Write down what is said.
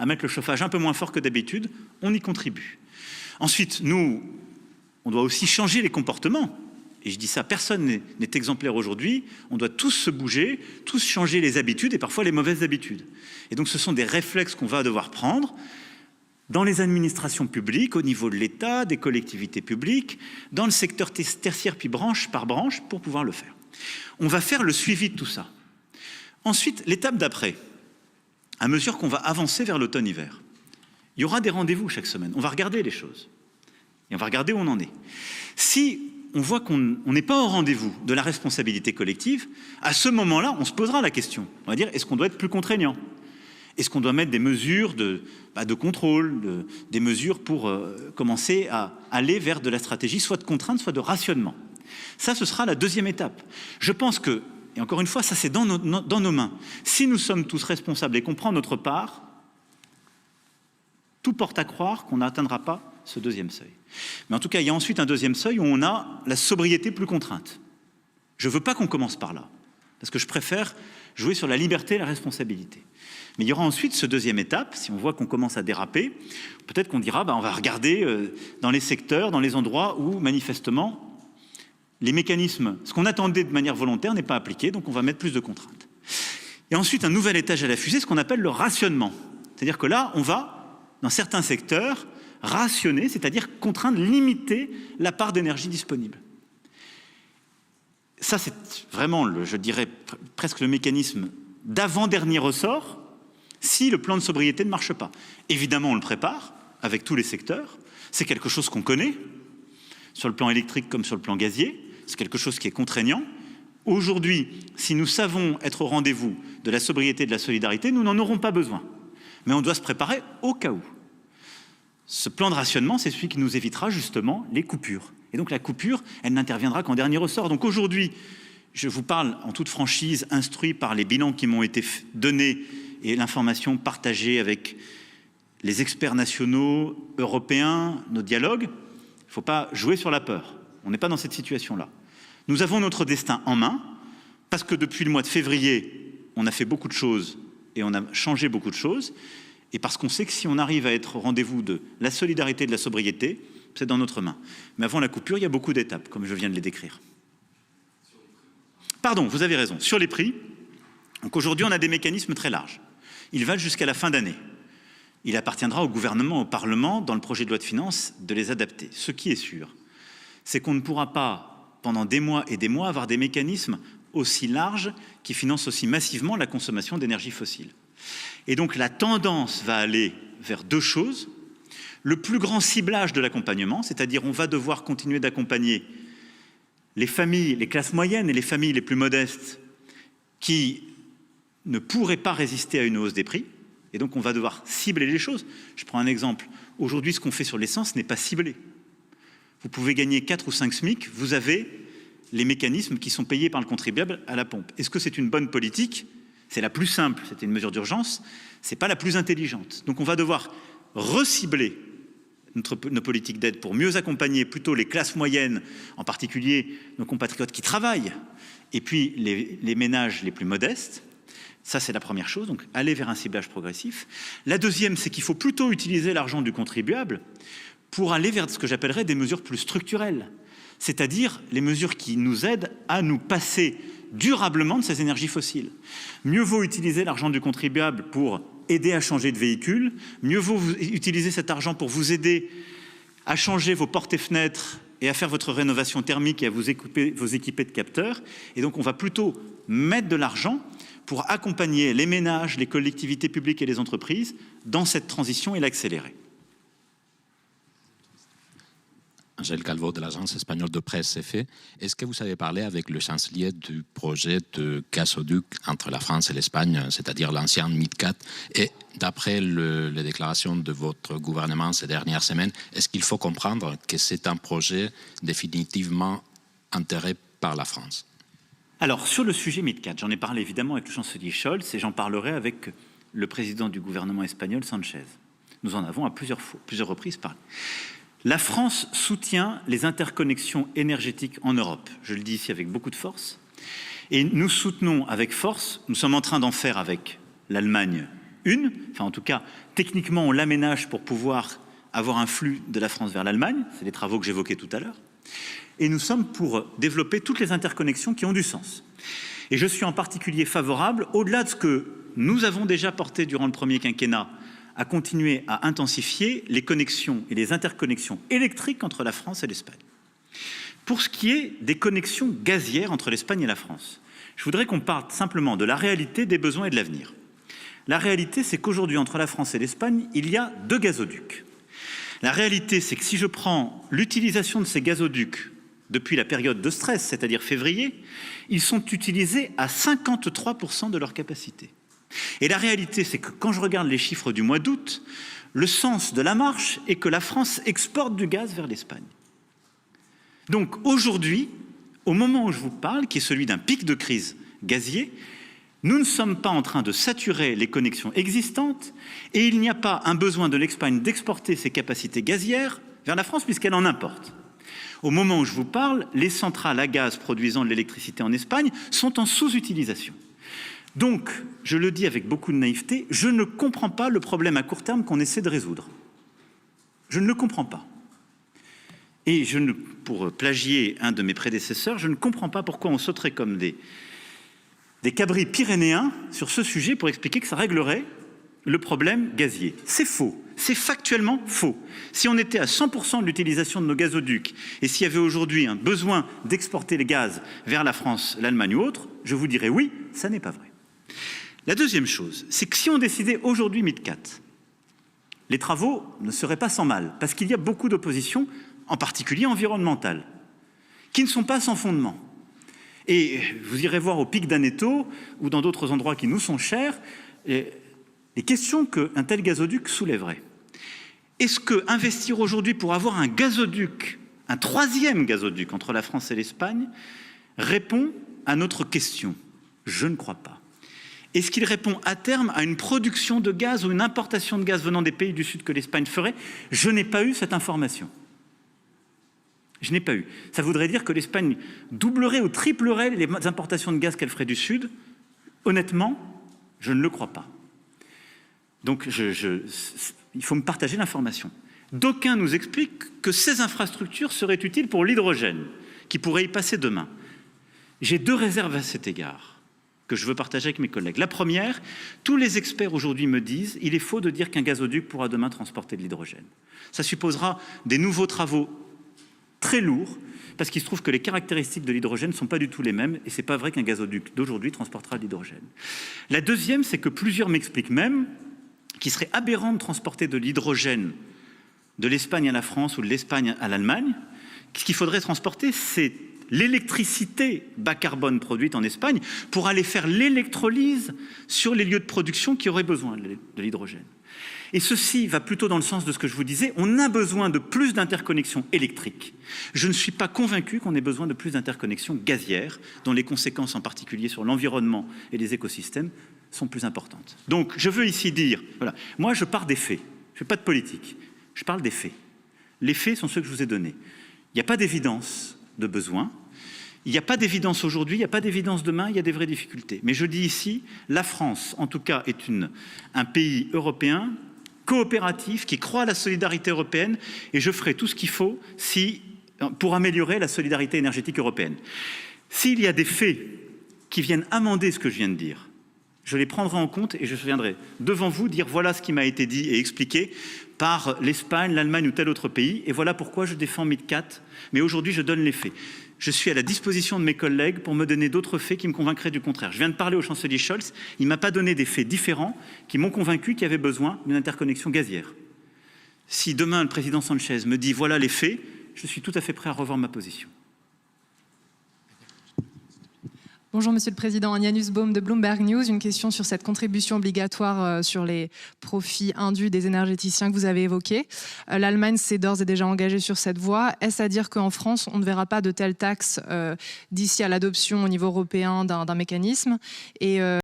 à mettre le chauffage un peu moins fort que d'habitude, on y contribue. Ensuite, nous, on doit aussi changer les comportements. Et je dis ça, personne n'est exemplaire aujourd'hui. On doit tous se bouger, tous changer les habitudes et parfois les mauvaises habitudes. Et donc ce sont des réflexes qu'on va devoir prendre dans les administrations publiques, au niveau de l'État, des collectivités publiques, dans le secteur tertiaire, puis branche par branche, pour pouvoir le faire. On va faire le suivi de tout ça. Ensuite, l'étape d'après, à mesure qu'on va avancer vers l'automne-hiver, il y aura des rendez-vous chaque semaine. On va regarder les choses. Et on va regarder où on en est. Si on voit qu'on n'est pas au rendez-vous de la responsabilité collective, à ce moment-là, on se posera la question. On va dire, est-ce qu'on doit être plus contraignant? Est-ce qu'on doit mettre des mesures de contrôle, des mesures pour commencer à aller vers de la stratégie, soit de contrainte, soit de rationnement? Ça, ce sera la deuxième étape. Je pense que, et encore une fois, ça c'est dans nos mains. Si nous sommes tous responsables et qu'on prend notre part, tout porte à croire qu'on n'atteindra pas ce deuxième seuil. Mais en tout cas, il y a ensuite un deuxième seuil où on a la sobriété plus contrainte. Je ne veux pas qu'on commence par là, parce que je préfère jouer sur la liberté et la responsabilité. Mais il y aura ensuite ce deuxième étape, si on voit qu'on commence à déraper, peut-être qu'on dira, on va regarder dans les secteurs, dans les endroits où, manifestement, les mécanismes, ce qu'on attendait de manière volontaire n'est pas appliqué, donc on va mettre plus de contraintes. Et ensuite, un nouvel étage à la fusée, ce qu'on appelle le rationnement. C'est-à-dire que là, on va, dans certains secteurs, rationner, c'est-à-dire contraindre, limiter la part d'énergie disponible. Ça, c'est vraiment, je dirais, presque le mécanisme d'avant-dernier ressort si le plan de sobriété ne marche pas. Évidemment, on le prépare avec tous les secteurs. C'est quelque chose qu'on connaît, sur le plan électrique comme sur le plan gazier. C'est quelque chose qui est contraignant. Aujourd'hui, si nous savons être au rendez-vous de la sobriété et de la solidarité, nous n'en aurons pas besoin. Mais on doit se préparer au cas où. Ce plan de rationnement, c'est celui qui nous évitera justement les coupures. Et donc la coupure, elle n'interviendra qu'en dernier ressort. Donc aujourd'hui, je vous parle en toute franchise, instruit par les bilans qui m'ont été donnés et l'information partagée avec les experts nationaux, européens, nos dialogues. Il ne faut pas jouer sur la peur. On n'est pas dans cette situation-là. Nous avons notre destin en main, parce que depuis le mois de février, on a fait beaucoup de choses et on a changé beaucoup de choses. Et parce qu'on sait que si on arrive à être au rendez-vous de la solidarité et de la sobriété, c'est dans notre main. Mais avant la coupure, il y a beaucoup d'étapes, comme je viens de les décrire. Pardon, vous avez raison. Sur les prix, donc aujourd'hui, on a des mécanismes très larges. Ils valent jusqu'à la fin d'année. Il appartiendra au gouvernement, au Parlement, dans le projet de loi de finances, de les adapter. Ce qui est sûr, c'est qu'on ne pourra pas, pendant des mois et des mois, avoir des mécanismes aussi larges qui financent aussi massivement la consommation d'énergie fossile. Et donc la tendance va aller vers deux choses. Le plus grand ciblage de l'accompagnement, c'est-à-dire on va devoir continuer d'accompagner les familles, les classes moyennes et les familles les plus modestes qui ne pourraient pas résister à une hausse des prix. Et donc on va devoir cibler les choses. Je prends un exemple. Aujourd'hui, ce qu'on fait sur l'essence n'est pas ciblé. Vous pouvez gagner 4 ou 5 SMIC, vous avez les mécanismes qui sont payés par le contribuable à la pompe. Est-ce que c'est une bonne politique ? C'est la plus simple, c'était une mesure d'urgence, ce n'est pas la plus intelligente. Donc on va devoir recibler nos politiques d'aide pour mieux accompagner plutôt les classes moyennes, en particulier nos compatriotes qui travaillent, et puis les ménages les plus modestes. Ça, c'est la première chose, donc aller vers un ciblage progressif. La deuxième, c'est qu'il faut plutôt utiliser l'argent du contribuable pour aller vers ce que j'appellerais des mesures plus structurelles, c'est-à-dire les mesures qui nous aident à nous passer durablement de ces énergies fossiles. Mieux vaut utiliser l'argent du contribuable pour aider à changer de véhicule, mieux vaut utiliser cet argent pour vous aider à changer vos portes et fenêtres et à faire votre rénovation thermique et à vous équiper de capteurs. Et donc on va plutôt mettre de l'argent pour accompagner les ménages, les collectivités publiques et les entreprises dans cette transition et l'accélérer. Angèle Calvo de l'agence espagnole de presse EFE. Est-ce que vous avez parlé avec le chancelier du projet de gazoduc entre la France et l'Espagne, c'est-à-dire l'ancien MidCat? Et d'après les déclarations de votre gouvernement ces dernières semaines, est-ce qu'il faut comprendre que c'est un projet définitivement enterré par la France? Alors, sur le sujet MidCat, j'en ai parlé évidemment avec le chancelier Scholz et j'en parlerai avec le président du gouvernement espagnol, Sanchez. Nous en avons à plusieurs reprises parlé. La France soutient les interconnexions énergétiques en Europe. Je le dis ici avec beaucoup de force. Et nous soutenons avec force, nous sommes en train d'en faire avec l'Allemagne enfin en tout cas, techniquement, on l'aménage pour pouvoir avoir un flux de la France vers l'Allemagne. C'est les travaux que j'évoquais tout à l'heure. Et nous sommes pour développer toutes les interconnexions qui ont du sens. Et je suis en particulier favorable, au-delà de ce que nous avons déjà porté durant le premier quinquennat, à continuer à intensifier les connexions et les interconnexions électriques entre la France et l'Espagne. Pour ce qui est des connexions gazières entre l'Espagne et la France, je voudrais qu'on parle simplement de la réalité, des besoins et de l'avenir. La réalité, c'est qu'aujourd'hui, entre la France et l'Espagne, il y a 2 gazoducs. La réalité, c'est que si je prends l'utilisation de ces gazoducs depuis la période de stress, c'est-à-dire février, ils sont utilisés à 53% de leur capacité. Et la réalité, c'est que quand je regarde les chiffres du mois d'août, le sens de la marche est que la France exporte du gaz vers l'Espagne. Donc aujourd'hui, au moment où je vous parle, qui est celui d'un pic de crise gazier, nous ne sommes pas en train de saturer les connexions existantes et il n'y a pas un besoin de l'Espagne d'exporter ses capacités gazières vers la France puisqu'elle en importe. Au moment où je vous parle, les centrales à gaz produisant de l'électricité en Espagne sont en sous-utilisation. Donc, je le dis avec beaucoup de naïveté, je ne comprends pas le problème à court terme qu'on essaie de résoudre. Je ne le comprends pas. Et pour plagier un de mes prédécesseurs, je ne comprends pas pourquoi on sauterait comme des cabris pyrénéens sur ce sujet pour expliquer que ça réglerait le problème gazier. C'est faux. C'est factuellement faux. Si on était à 100% de l'utilisation de nos gazoducs et s'il y avait aujourd'hui un besoin d'exporter le gaz vers la France, l'Allemagne ou autre, je vous dirais oui, ça n'est pas vrai. La deuxième chose, c'est que si on décidait aujourd'hui MidCat, les travaux ne seraient pas sans mal, parce qu'il y a beaucoup d'oppositions, en particulier environnementales, qui ne sont pas sans fondement. Et vous irez voir au pic d'Aneto ou dans d'autres endroits qui nous sont chers, les questions qu'un tel gazoduc soulèverait. Est-ce que investir aujourd'hui pour avoir un gazoduc, un 3e gazoduc entre la France et l'Espagne, répond à notre question? Je ne crois pas. Est-ce qu'il répond à terme à une production de gaz ou une importation de gaz venant des pays du Sud que l'Espagne ferait? Je n'ai pas eu cette information. Je n'ai pas eu. Ça voudrait dire que l'Espagne doublerait ou triplerait les importations de gaz qu'elle ferait du Sud. Honnêtement, je ne le crois pas. Donc, il faut me partager l'information. D'aucuns nous expliquent que ces infrastructures seraient utiles pour l'hydrogène, qui pourrait y passer demain. J'ai 2 réserves à cet égard que je veux partager avec mes collègues. La première, tous les experts aujourd'hui me disent qu'il est faux de dire qu'un gazoduc pourra demain transporter de l'hydrogène. Ça supposera des nouveaux travaux très lourds, parce qu'il se trouve que les caractéristiques de l'hydrogène ne sont pas du tout les mêmes, et ce n'est pas vrai qu'un gazoduc d'aujourd'hui transportera de l'hydrogène. La deuxième, c'est que plusieurs m'expliquent même qu'il serait aberrant de transporter de l'hydrogène de l'Espagne à la France ou de l'Espagne à l'Allemagne. Ce qu'il faudrait transporter, c'est l'électricité bas carbone produite en Espagne pour aller faire l'électrolyse sur les lieux de production qui auraient besoin de l'hydrogène. Et ceci va plutôt dans le sens de ce que je vous disais, on a besoin de plus d'interconnexions électriques. Je ne suis pas convaincu qu'on ait besoin de plus d'interconnexions gazières, dont les conséquences en particulier sur l'environnement et les écosystèmes sont plus importantes. Donc je veux ici dire, voilà, moi je pars des faits, je ne fais pas de politique, je parle des faits. Les faits sont ceux que je vous ai donnés. Il n'y a pas d'évidence de besoin, il n'y a pas d'évidence aujourd'hui, il n'y a pas d'évidence demain, il y a des vraies difficultés. Mais je dis ici, la France, en tout cas, est un pays européen coopératif qui croit à la solidarité européenne et je ferai tout ce qu'il faut pour améliorer la solidarité énergétique européenne. S'il y a des faits qui viennent amender ce que je viens de dire, je les prendrai en compte et je viendrai devant vous dire voilà ce qui m'a été dit et expliqué par l'Espagne, l'Allemagne ou tel autre pays et voilà pourquoi je défends MidCat. Mais aujourd'hui, je donne les faits. Je suis à la disposition de mes collègues pour me donner d'autres faits qui me convaincraient du contraire. Je viens de parler au chancelier Scholz, il ne m'a pas donné des faits différents qui m'ont convaincu qu'il y avait besoin d'une interconnexion gazière. Si demain le président Sanchez me dit voilà les faits, je suis tout à fait prêt à revoir ma position. Bonjour Monsieur le Président, Anja Nussbaum de Bloomberg News. Une question sur cette contribution obligatoire sur les profits indus des énergéticiens que vous avez évoqués. L'Allemagne s'est d'ores et déjà engagée sur cette voie. Est-ce à dire qu'en France, on ne verra pas de telles taxes d'ici à l'adoption au niveau européen d'un mécanisme